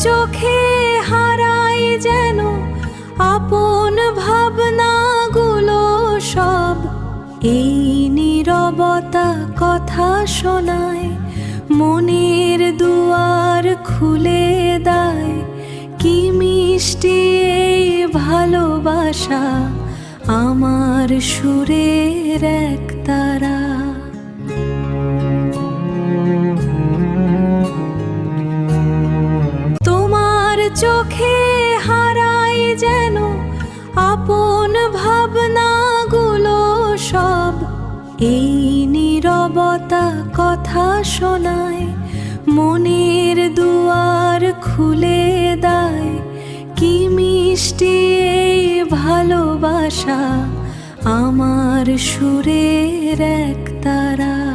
চোখে হারাই যেন আপন ভাবনাগুলো সব। এই নীরবতা কথা শোনায়, মনের দুয়ার খুলে দেয়। কি মিষ্টি এই ভালোবাসা, আমার সুরের একতারা। তোমার চোখে হারাই যেন আপন ভাবনাগুলো সব। এই নীরবতা কথা শোনায়, মনের দুয়ার খুলে দেয়। কি মিষ্টি এই ভালোবাসা, আমার সুরের একতারা।